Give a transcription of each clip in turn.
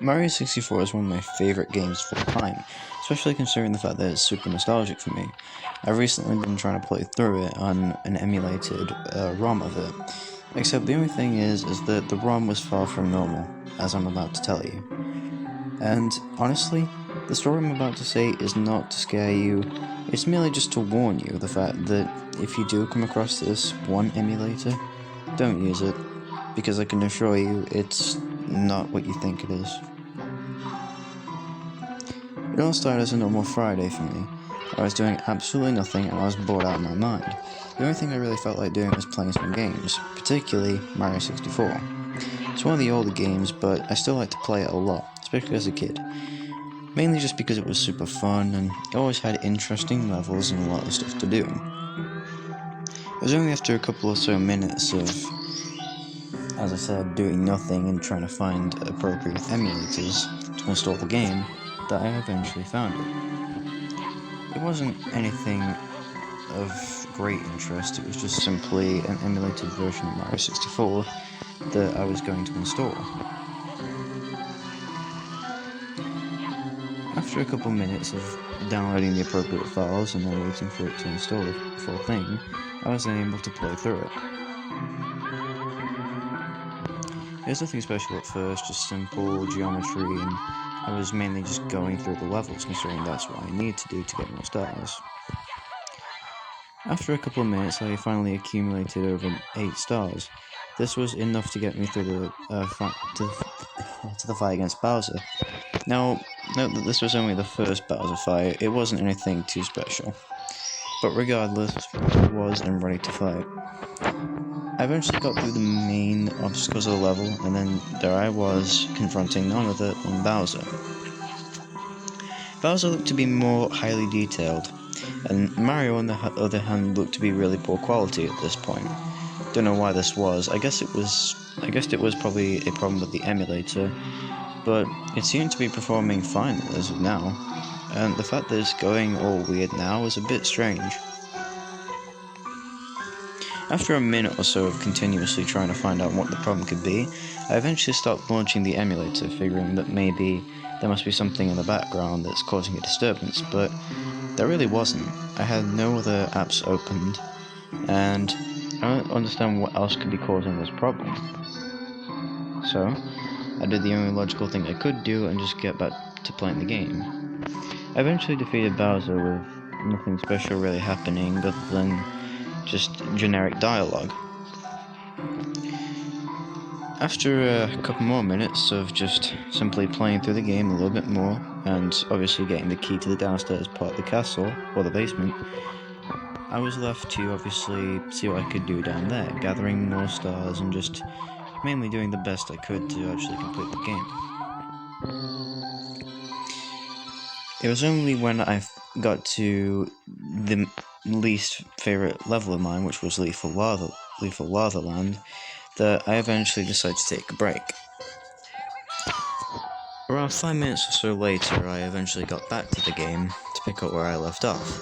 Mario 64 is one of my favorite games of all time, especially considering the fact that it's super nostalgic for me. I've recently been trying to play through it on an emulated ROM of it, except the only thing is that the ROM was far from normal, as I'm about to tell you. And honestly, the story I'm about to say is not to scare you, it's merely just to warn you of the fact that if you do come across this one emulator, don't use it, because I can assure you it's not what you think it is. It all started as a normal Friday for me. I was doing absolutely nothing and I was bored out of my mind. The only thing I really felt like doing was playing some games, particularly Mario 64. It's one of the older games, but I still like to play it a lot, especially as a kid. Mainly just because it was super fun and it always had interesting levels and a lot of stuff to do. It was only after a couple or so minutes of, as I said, doing nothing and trying to find appropriate emulators to install the game that I eventually found it. It wasn't anything of great interest, it was just simply an emulated version of Mario 64 that I was going to install. After a couple minutes of downloading the appropriate files and then waiting for it to install the full thing, I was then able to play through it. There's nothing special at first, just simple geometry, and I was mainly just going through the levels, considering that's what I need to do to get more stars. After a couple of minutes, I finally accumulated over 8 stars. This was enough to get me through the fight against Bowser. Now, note that this was only the first Bowser fight, it wasn't anything too special. But regardless, I was and ready to fight. I eventually got through the main obstacles of the level, and then there I was, confronting none other than Bowser. Bowser looked to be more highly detailed, and Mario on the other hand looked to be really poor quality at this point. Don't know why this was, I guess it was probably a problem with the emulator, but it seemed to be performing fine as of now, and the fact that it's going all weird now is a bit strange. After a minute or so of continuously trying to find out what the problem could be, I eventually stopped launching the emulator, figuring that maybe there must be something in the background that's causing a disturbance, but there really wasn't. I had no other apps opened, and I don't understand what else could be causing this problem. So, I did the only logical thing I could do and just get back to playing the game. I eventually defeated Bowser with nothing special really happening other than just generic dialogue. After a couple more minutes of just simply playing through the game a little bit more, and obviously getting the key to the downstairs part of the castle, or the basement, I was left to obviously see what I could do down there, gathering more stars and just mainly doing the best I could to actually complete the game. It was only when I got to the least favourite level of mine, which was Lethal Lava Land, that I eventually decided to take a break. Around 5 minutes or so later, I eventually got back to the game to pick up where I left off,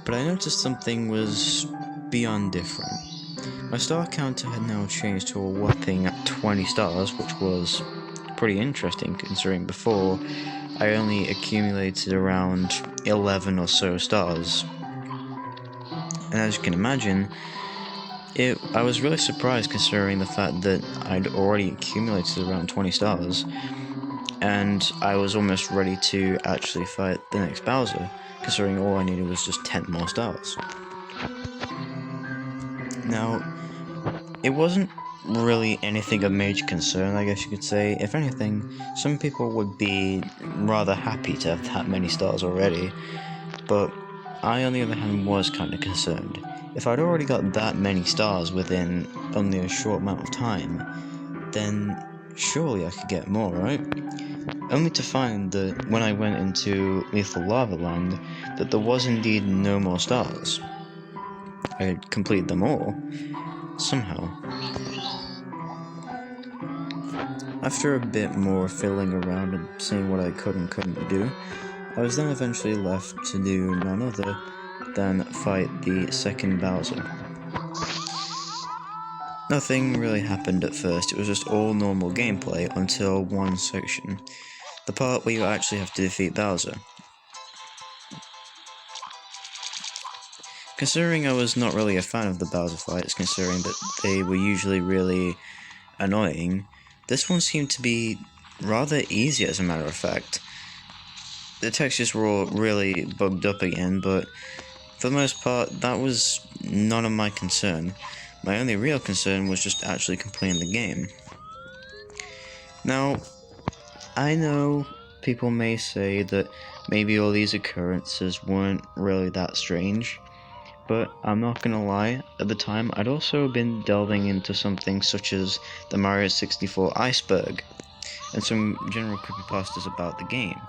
but I noticed something was beyond different. My star counter had now changed to a whopping 20 stars, which was pretty interesting considering before I only accumulated around 11 or so stars. And as you can imagine, I was really surprised considering the fact that I'd already accumulated around 20 stars, and I was almost ready to actually fight the next Bowser, considering all I needed was just 10 more stars. Now, it wasn't really anything of major concern, I guess you could say. If anything, some people would be rather happy to have that many stars already, but I, on the other hand, was kind of concerned. If I'd already got that many stars within only a short amount of time, then surely I could get more, right? Only to find that when I went into Lethal Lava Land, that there was indeed no more stars. I had completed them all, somehow. After a bit more fiddling around and seeing what I could and couldn't do, I was then eventually left to do none other than fight the second Bowser. Nothing really happened at first, it was just all normal gameplay until one section. The part where you actually have to defeat Bowser. Considering I was not really a fan of the Bowser fights, considering that they were usually really annoying, this one seemed to be rather easy as a matter of fact. The textures were all really bugged up again, but for the most part, that was none of my concern. My only real concern was just actually completing the game. Now, I know people may say that maybe all these occurrences weren't really that strange, but I'm not gonna lie, at the time I'd also been delving into something such as the Mario 64 iceberg, and some general creepypastas about the game,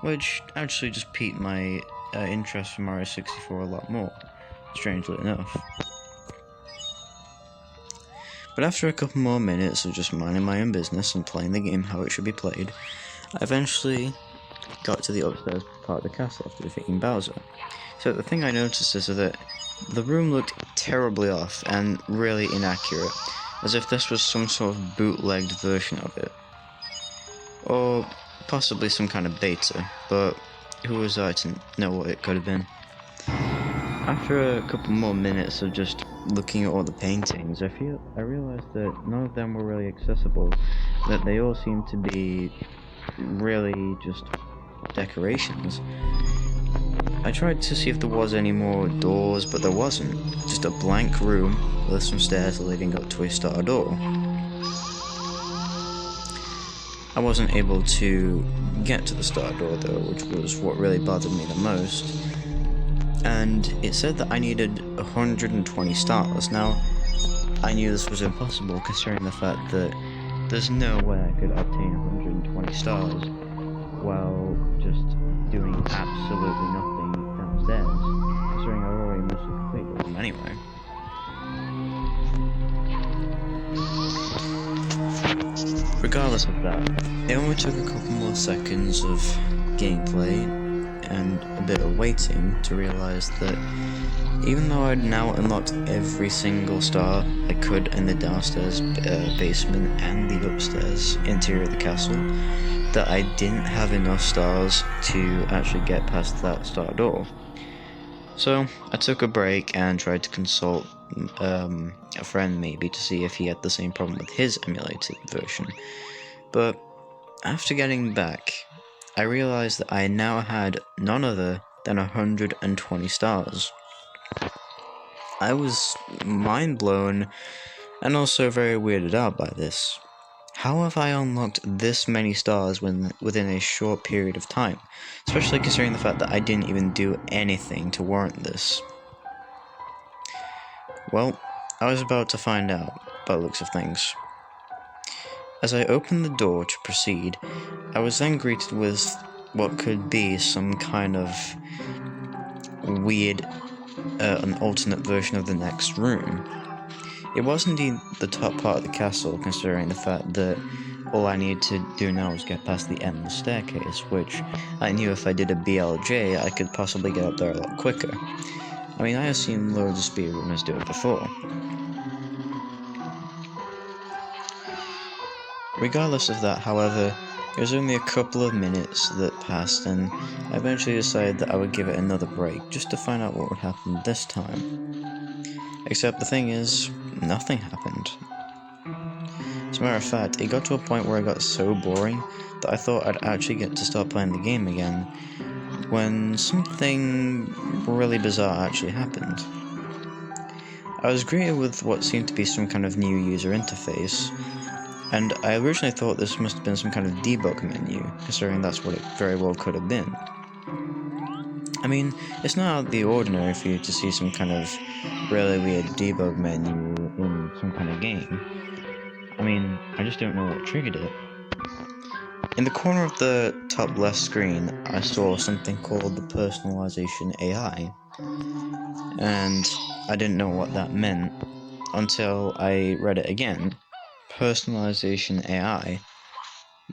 which actually just piqued my interest for Mario 64 a lot more, strangely enough. But after a couple more minutes of just minding my own business and playing the game how it should be played, I eventually got to the upstairs part of the castle after defeating Bowser. So the thing I noticed is that the room looked terribly off and really inaccurate, as if this was some sort of bootlegged version of it. Or possibly some kind of beta, but who was I to know what it could have been? After a couple more minutes of just looking at all the paintings, I realized that none of them were really accessible, that they all seemed to be really just decorations. I tried to see if there was any more doors, but there wasn't. Just a blank room with some stairs leading up to a star door. I wasn't able to get to the star door though, which was what really bothered me the most. And it said that I needed 120 stars. Now, I knew this was impossible considering the fact that there's no way I could obtain 120 stars while just doing absolutely nothing downstairs, considering I already mostly completed them anyway. Regardless of that, it only took a couple more seconds of gameplay and a bit of waiting to realize that even though I'd now unlocked every single star I could in the downstairs basement and the upstairs interior of the castle, that I didn't have enough stars to actually get past that star door. So I took a break and tried to consult a friend maybe to see if he had the same problem with his emulated version. But after getting back, I realized that I now had none other than 120 stars. I was mind blown and also very weirded out by this. How have I unlocked this many stars within a short period of time? Especially considering the fact that I didn't even do anything to warrant this. Well, I was about to find out, by the looks of things. As I opened the door to proceed, I was then greeted with what could be some kind of weird, an alternate version of the next room. It was indeed the top part of the castle, considering the fact that all I needed to do now was get past the endless staircase, which I knew if I did a BLJ, I could possibly get up there a lot quicker. I mean, I have seen loads of speedrunners do it before. Regardless of that, however, it was only a couple of minutes that passed, and I eventually decided that I would give it another break, just to find out what would happen this time. Except the thing is, nothing happened. As a matter of fact, it got to a point where it got so boring that I thought I'd actually get to start playing the game again, when something really bizarre actually happened. I was greeted with what seemed to be some kind of new user interface, and I originally thought this must have been some kind of debug menu, considering that's what it very well could have been. I mean, it's not out of the ordinary for you to see some kind of really weird debug menu in some kind of game. I mean, I just don't know what triggered it. In the corner of the top left screen, I saw something called the personalization AI, and I didn't know what that meant until I read it again. Personalization AI.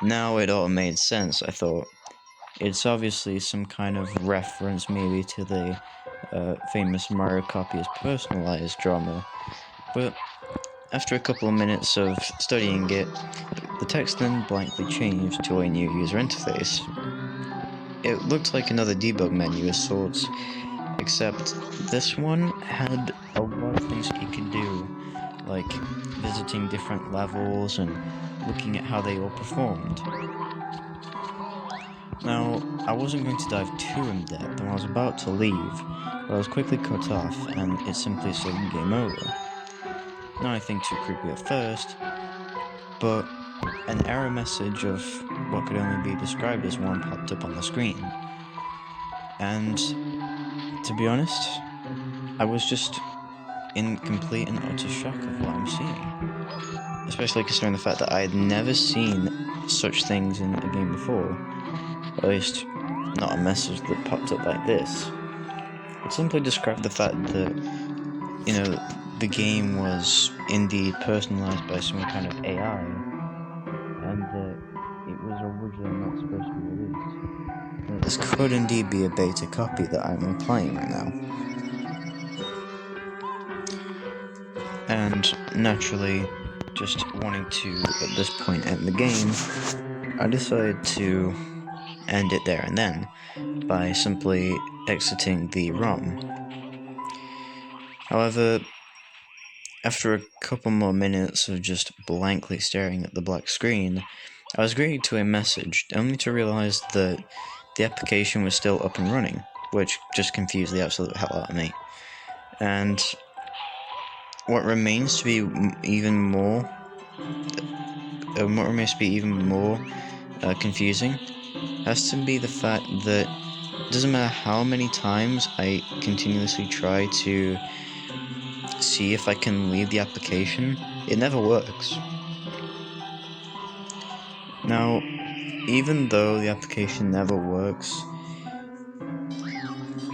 Now it all made sense, I thought. It's obviously some kind of reference maybe to the famous Mario copy is personalized drama, but After a couple of minutes of studying it, the text then blankly changed to a new user interface. It looked like another debug menu of sorts, except this one had a lot of things it could do, like visiting different levels and looking at how they all performed. Now, I wasn't going to dive too in depth, and I was about to leave, but I was quickly cut off, and it simply said game over. Now I think too creepy at first, but an error message of what could only be described as one popped up on the screen. And to be honest, I was just in complete and utter shock of what I'm seeing. Especially considering the fact that I had never seen such things in a game before. At least, not a message that popped up like this. It simply described the fact that, the game was indeed personalized by some kind of AI, and that it was originally not supposed to be released. This could indeed be a beta copy that I'm playing right now. And naturally, just wanting to, at this point, end the game, I decided to end it there and then by simply exiting the ROM. However, after a couple more minutes of just blankly staring at the black screen, I was greeted to a message, only to realize that the application was still up and running, which just confused the absolute hell out of me. And what remains to be even more confusing has to be the fact that it doesn't matter how many times I continuously try to see if I can leave the application, it never works. Now, even though the application never works,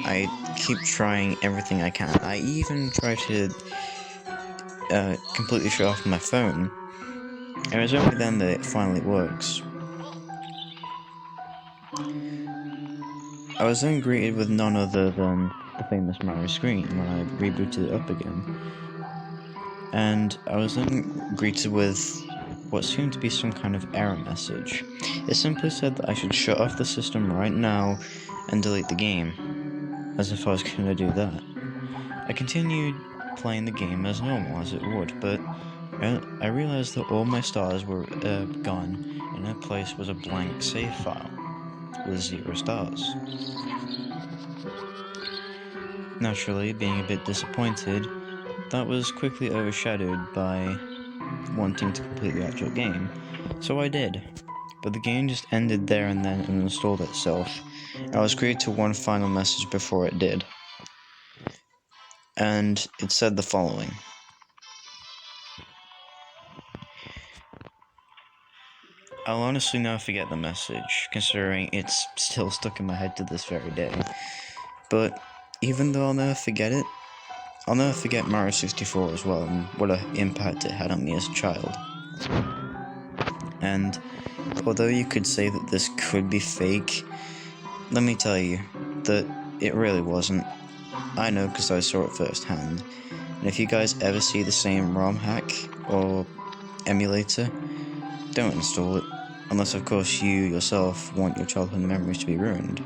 I keep trying everything I can. I even try to completely shut off my phone, and it's only then that it finally works. I was then greeted with none other than the famous Mario screen when I rebooted it up again. And I was then greeted with what seemed to be some kind of error message. It simply said that I should shut off the system right now and delete the game, as if I was going to do that. I continued playing the game as normal as it would, but I realized that all my stars were gone, and in their place was a blank save file with 0 stars. Naturally, being a bit disappointed, that was quickly overshadowed by wanting to complete the actual game, so I did. But the game just ended there and then and installed itself. I was greeted to one final message before it did. And it said the following. I'll honestly never forget the message, considering it's still stuck in my head to this very day. But even though I'll never forget it, I'll never forget Mario 64 as well, and what an impact it had on me as a child. And although you could say that this could be fake, let me tell you that it really wasn't. I know because I saw it firsthand. And if you guys ever see the same ROM hack or emulator, don't install it. Unless, of course, you yourself want your childhood memories to be ruined.